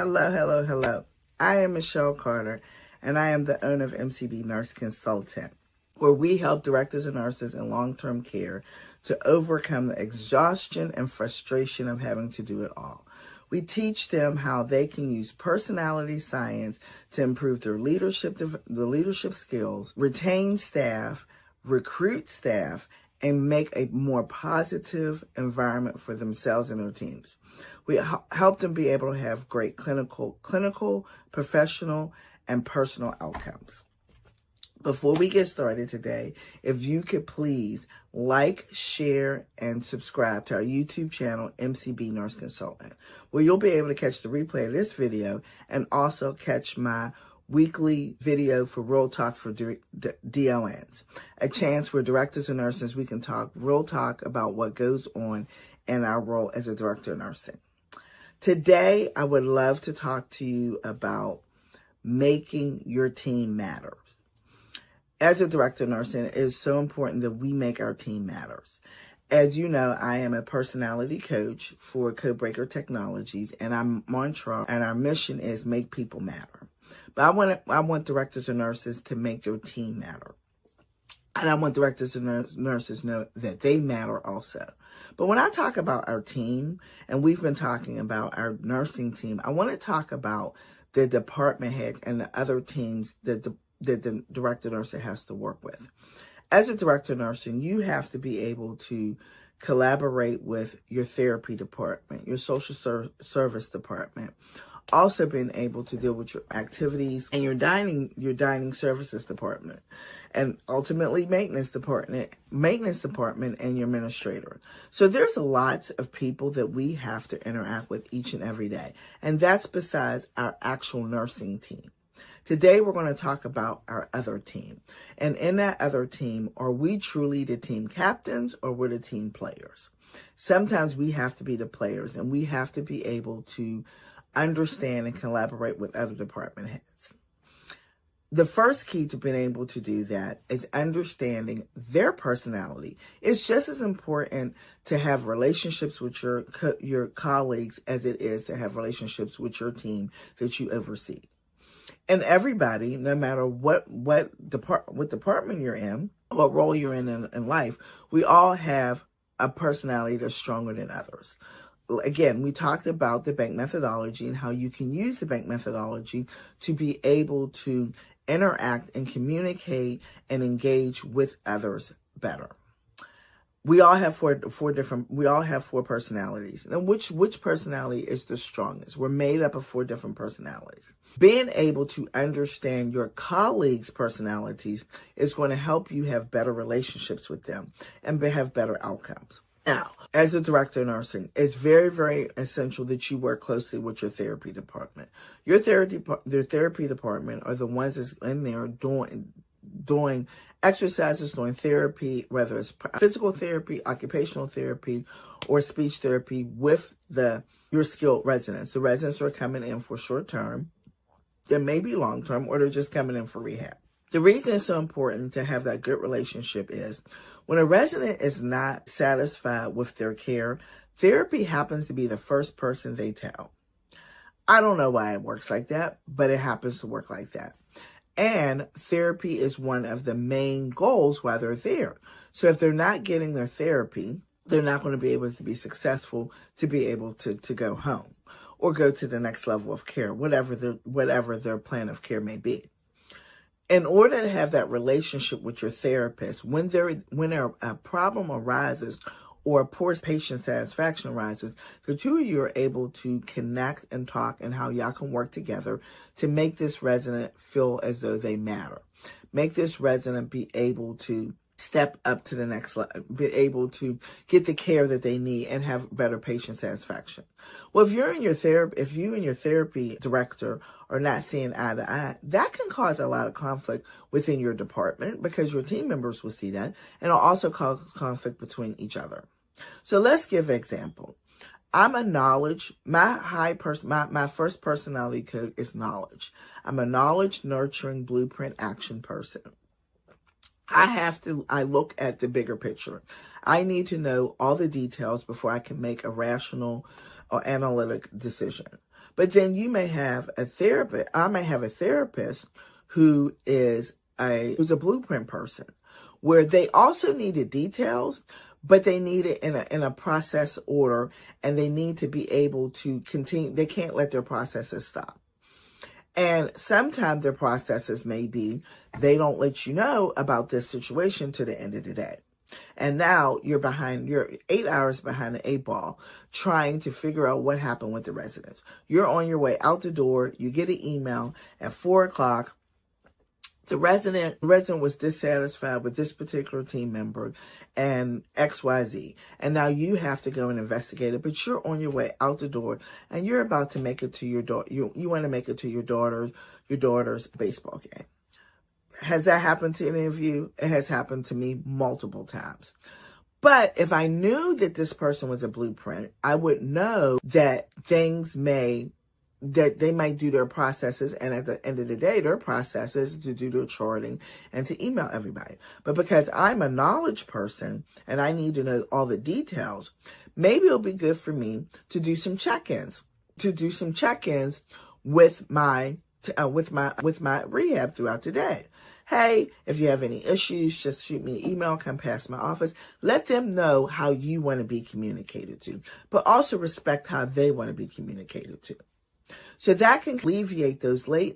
Hello. I am Michelle Carter, and I am the owner of MCB Nurse Consultant, where we help directors and nurses in long-term care to overcome the exhaustion and frustration of having to do it all. We teach them how they can use personality science to improve their leadership skills, retain staff, recruit staff, and make a more positive environment for themselves and their teams. We help them be able to have great clinical, professional, and personal outcomes. Before we get started today, if you could please like, share, and subscribe to our YouTube channel, MCB Nurse Consultant, where you'll be able to catch the replay of this video and also catch my weekly video for Real Talk for DONs, a chance where directors and nurses, we can talk real talk about what goes on in our role as a director of nursing. Today, I would love to talk to you about making your team matter. As a director of nursing, it is so important that we make our team matters. As you know, I am a personality coach for Codebreaker Technologies, and our mantra and our mission is make people matter. But I want directors and nurses to make their team matter. And I want directors and nurses know that they matter also. But when I talk about our team, and we've been talking about our nursing team, I want to talk about the department heads and the other teams that the director of nursing has to work with. As a director of nursing, you have to be able to collaborate with your therapy department, your social service department, also being able to deal with your activities and your dining services department, and ultimately maintenance department and your administrator. So there's lots of people that we have to interact with each and every day, and that's besides our actual nursing team. Today, we're going to talk about our other team. And in that other team, are we truly the team captains or we're the team players? Sometimes we have to be the players, and we have to be able to understand and collaborate with other department heads. The first key to being able to do that is understanding their personality. It's just as important to have relationships with your colleagues as it is to have relationships with your team that you oversee. And everybody, no matter what department you're in, what role you're in life, we all have a personality that's stronger than others. Again, we talked about the bank methodology and how you can use the bank methodology to be able to interact and communicate and engage with others better. We all have four personalities. And which personality is the strongest? We're made up of 4 different personalities. Being able to understand your colleagues' personalities is going to help you have better relationships with them and have better outcomes. Now, as a director of nursing, it's very, very essential that you work closely with your therapy department. Your therapy department are the ones that's in there doing exercises, doing therapy, whether it's physical therapy, occupational therapy, or speech therapy with your skilled residents. The residents are coming in for short term, they may be long term, or they're just coming in for rehab. The reason it's so important to have that good relationship is when a resident is not satisfied with their care, therapy happens to be the first person they tell. I don't know why it works like that, but it happens to work like that. And therapy is one of the main goals while they're there. So if they're not getting their therapy, they're not going to be able to be successful to be able to go home or go to the next level of care, whatever their plan of care may be. In order to have that relationship with your therapist, when a problem arises or poor patient satisfaction arises, the two of you are able to connect and talk and how y'all can work together to make this resident feel as though they matter. Make this resident be able to step up to the next level, be able to get the care that they need and have better patient satisfaction. Well, if you and your therapy director are not seeing eye to eye, that can cause a lot of conflict within your department because your team members will see that, and it'll also cause conflict between each other. So let's give an example. I'm a knowledge, my first personality code is knowledge. I'm a knowledge, nurturing, blueprint, action person. I look at the bigger picture. I need to know all the details before I can make a rational or analytic decision. But then you may have a therapist. I may have a therapist who is who's a blueprint person, where they also need the details, but they need it in a process order, and they need to be able to continue. They can't let their processes stop. And sometimes their processes may be, they don't let you know about this situation to the end of the day. And now you're 8 hours behind the 8 ball trying to figure out what happened with the residents. You're on your way out the door. You get an email at 4:00. The resident was dissatisfied with this particular team member and XYZ. And now you have to go and investigate it, but you're on your way out the door and you're about to make it to your daughter. You want to make it to your daughter's baseball game. Has that happened to any of you? It has happened to me multiple times. But if I knew that this person was a blueprint, I would know that that they might do their processes, and at the end of the day, their processes to do their charting and to email everybody. But because I'm a knowledge person and I need to know all the details, maybe it'll be good for me to do some check-ins, with my rehab throughout the day. Hey, if you have any issues, just shoot me an email, come past my office. Let them know how you want to be communicated to, but also respect how they want to be communicated to. So that can alleviate those late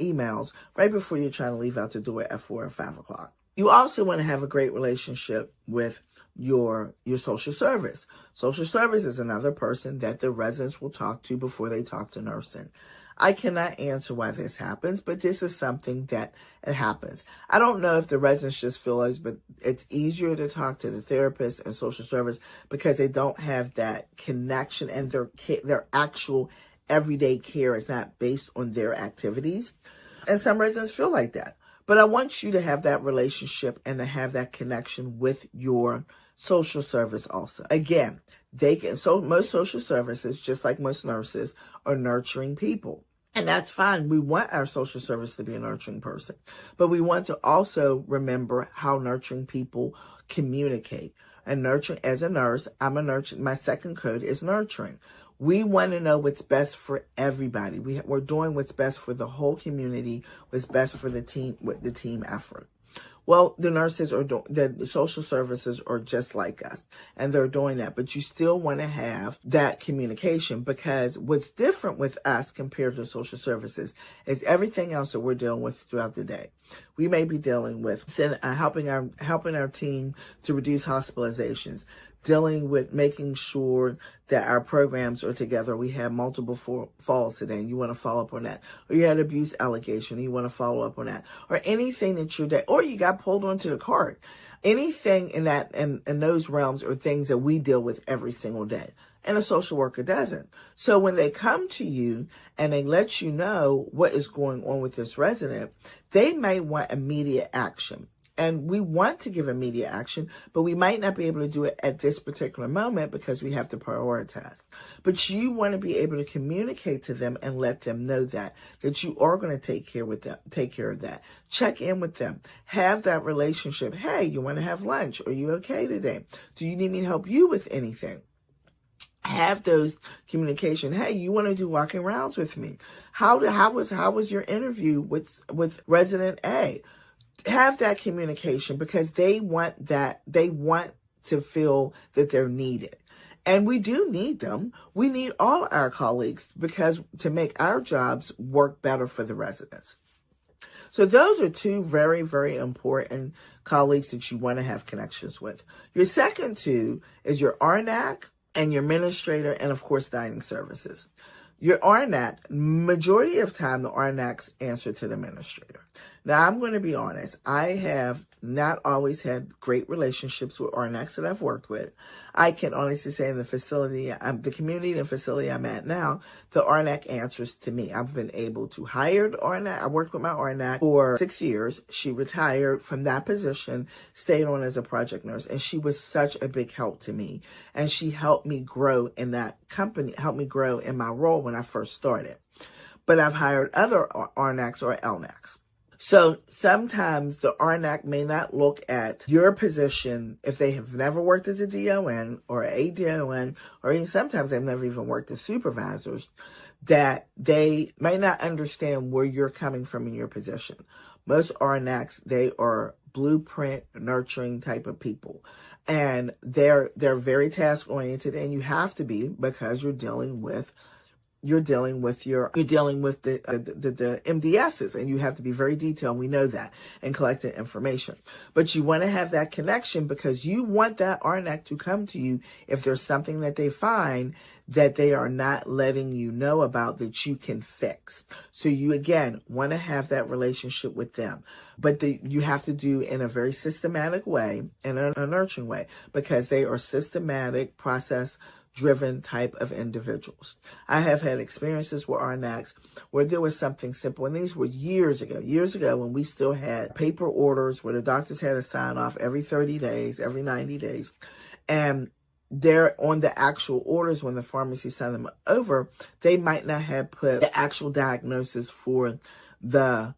emails right before you're trying to leave out the door at 4 or 5 o'clock. You also want to have a great relationship with your social service. Social service is another person that the residents will talk to before they talk to nursing. I cannot answer why this happens, but this is something that it happens. I don't know if the residents just feel but it's easier to talk to the therapist and social service because they don't have that connection, and their actual everyday care is not based on their activities. And some residents feel like that. But I want you to have that relationship and to have that connection with your social service also. Again, most social services, just like most nurses, are nurturing people. And that's fine. We want our social service to be a nurturing person. But we want to also remember how nurturing people communicate. And nurturing, as a nurse, I'm a nurture. My second code is nurturing. We want to know what's best for everybody. We're doing what's best for the whole community, what's best for the team effort. Well, the nurses the social services are just like us, and they're doing that. But you still want to have that communication, because what's different with us compared to social services is everything else that we're dealing with throughout the day. We may be dealing with helping our team to reduce hospitalizations, dealing with making sure that our programs are together. We have multiple falls today, and you want to follow up on that. Or you had an abuse allegation, and you want to follow up on that. Or anything or you got pulled onto the cart. Anything in those realms are things that we deal with every single day. And a social worker doesn't. So when they come to you and they let you know what is going on with this resident, they may want immediate action. And we want to give immediate action, but we might not be able to do it at this particular moment because we have to prioritize. But you want to be able to communicate to them and let them know that you are going to take care of that. Check in with them. Have that relationship. Hey, you want to have lunch? Are you okay today? Do you need me to help you with anything? Have those communication. Hey, you want to do walking rounds with me? How was your interview with resident A? Have that communication, because they want to feel that they're needed. And we do need them. We need all our colleagues to make our jobs work better for the residents. So those are two very, very important colleagues that you want to have connections with. Your second two is your RNAC and your administrator, and of course, dining services. Your RNAC, majority of time, the RNACs answer to the administrator. Now, I'm going to be honest. I have not always had great relationships with RNACs that I've worked with. I can honestly say in the community and facility I'm at now, the RNAC answers to me. I've been able to hire the RNAC. I worked with my RNAC for 6 years. She retired from that position, stayed on as a project nurse, and she was such a big help to me. And she helped me grow in that company, helped me grow in my role when I first started. But I've hired other RNACs or LNACs. So sometimes the RNAC may not look at your position if they have never worked as a DON or a DON, or even sometimes they've never even worked as supervisors, that they may not understand where you're coming from in your position. Most RNACs, they are blueprint nurturing type of people, and they're very task oriented, and you have to be, because you're dealing with the MDSs, and you have to be very detailed. We know that, and collecting information. But you want to have that connection because you want that RNAC to come to you if there's something that they find that they are not letting you know about that you can fix. So you, again, want to have that relationship with them. But you have to do in a very systematic way and a nurturing way, because they are systematic, process-driven type of individuals. I have had experiences with RNACs where there was something simple, and these were years ago when we still had paper orders where the doctors had to sign off every 30 days, every 90 days. And they're on the actual orders when the pharmacy sent them over, they might not have put the actual diagnosis for a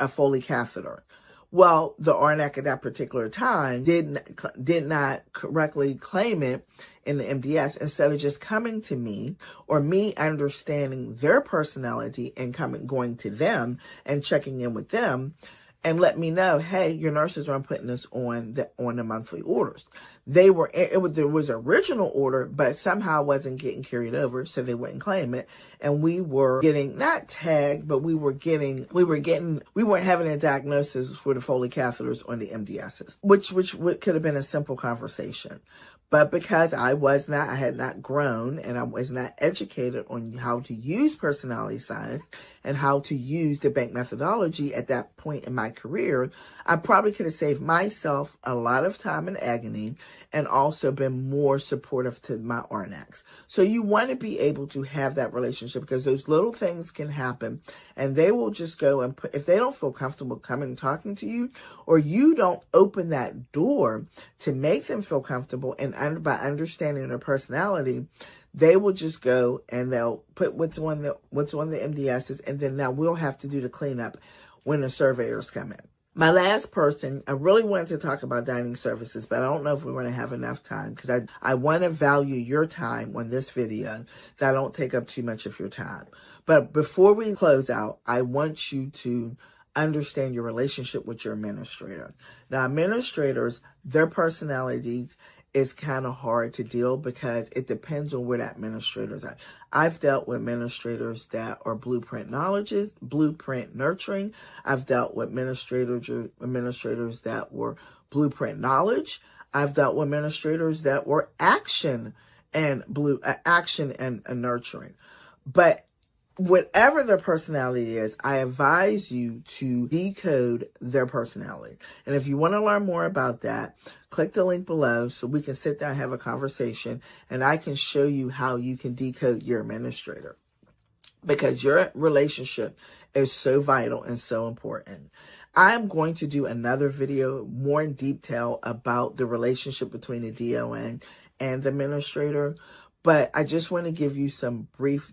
Foley catheter. Well, the RNAC at that particular time did not correctly claim it in the MDS. Instead of just coming to me, or me understanding their personality and going to them and checking in with them, and let me know, hey, your nurses aren't putting this on the monthly orders. There was an original order, but somehow wasn't getting carried over, so they wouldn't claim it. And we were getting not tagged, but we weren't having a diagnosis for the Foley catheters on the MDSs, which could have been a simple conversation. But because I had not grown, and I was not educated on how to use personality science and how to use the bank methodology at that point in my career, I probably could have saved myself a lot of time and agony, and also been more supportive to my RNACs. So you want to be able to have that relationship, because those little things can happen, and they will just go and if they don't feel comfortable coming and talking to you, or you don't open that door to make them feel comfortable, and by understanding their personality, they will just go and they'll put what's on the MDSs, and then now we'll have to do the cleanup when the surveyors come in. My last person, I really wanted to talk about dining services, but I don't know if we're going to have enough time, because I want to value your time on this video, so I don't take up too much of your time. But before we close out, I want you to understand your relationship with your administrator. Now, administrators, their personalities is kind of hard to deal, because it depends on where that administrator's at. I've dealt with administrators that are blueprint nurturing. I've dealt with administrators that were blueprint knowledge. I've dealt with administrators that were action and nurturing. But whatever their personality is, I advise you to decode their personality. And if you want to learn more about that, click the link below so we can sit down and have a conversation, and I can show you how you can decode your administrator, because your relationship is so vital and so important. I'm going to do another video more in detail about the relationship between the DON and the administrator. But I just want to give you some brief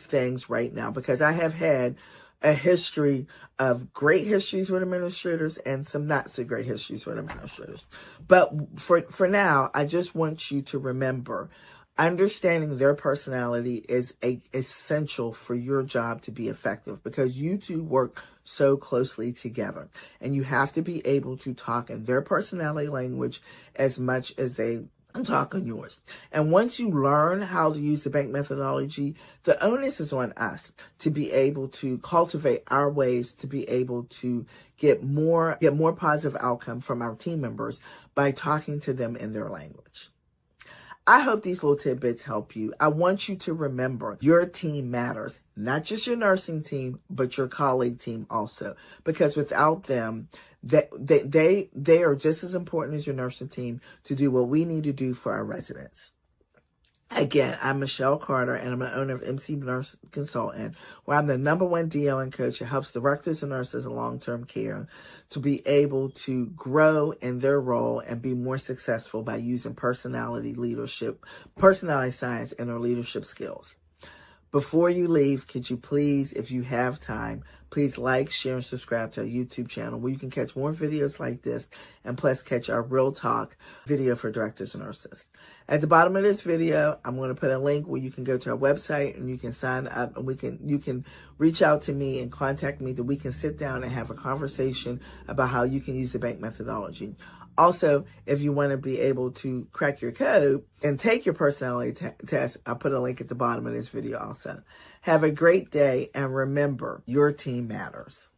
things right now, because I have had a history of great histories with administrators and some not so great histories with administrators. But for now, I just want you to remember, understanding their personality is essential for your job to be effective, because you two work so closely together, and you have to be able to talk in their personality language as much as they talk on yours. And once you learn how to use the bank methodology, the onus is on us to be able to cultivate our ways to be able to get more positive outcome from our team members by talking to them in their language. I hope these little tidbits help you. I want you to remember your team matters, not just your nursing team, but your colleague team also, because without them, they are just as important as your nursing team to do what we need to do for our residents. Again, I'm Michelle Carter, and I'm the owner of MCB Nurse Consultant, where I'm the #1 DON coach that helps directors and nurses in long-term care to be able to grow in their role and be more successful by using personality science, and their leadership skills. Before you leave, could you please, if you have time, please like, share, and subscribe to our YouTube channel where you can catch more videos like this and plus catch our Real Talk video for directors and nurses. At the bottom of this video, I'm going to put a link where you can go to our website and you can sign up and you can reach out to me and contact me that we can sit down and have a conversation about how you can use the bank methodology. Also, if you want to be able to crack your code and take your personality test, I'll put a link at the bottom of this video also. Have a great day, and remember, your team matters.